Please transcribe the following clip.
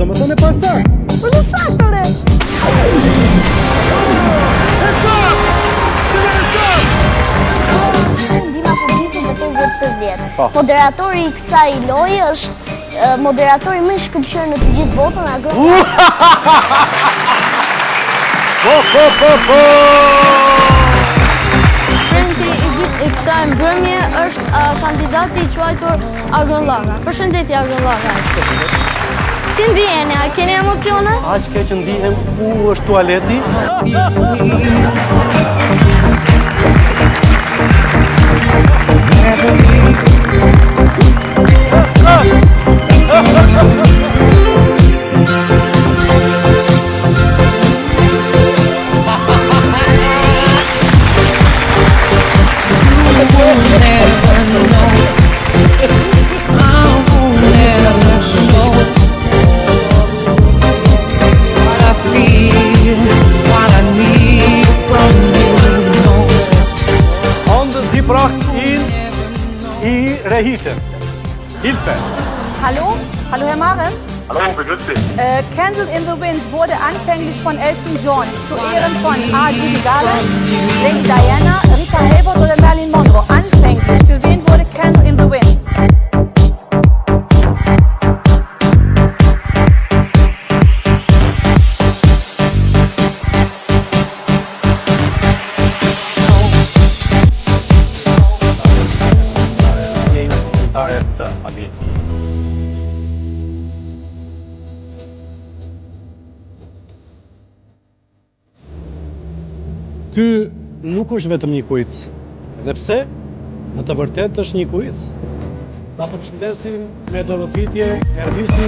më thënë e pasak. Por se saktë, re. Ndima publikut me 50-50. Moderatori i kësaj loje është moderatori më i shkëlqyer në të gjithë botën, Agron. Prenti i kësaj mbrëmje është kandidati i quajtur Agron Llaka. Përshëndetje Agron Llaka. Si ndiheni? A keni emocione? Aq keq ndihem, ku është tualeti? Hilfe! Hallo? Hallo, Herr Marendt? Hallo, begrüß dich. Candle in the Wind wurde anfänglich von Elton John zu Ehren von A. Judy Garland, Lady Diana, Rita Hayworth oder Marilyn Monroe. Anfänglich. Für wen wurde Candle in the Wind? Ky nuk është vetëm një quiz, edhe pse në të vërtetë është një quiz. Ta përshëndesim me dorëpitje Erdisi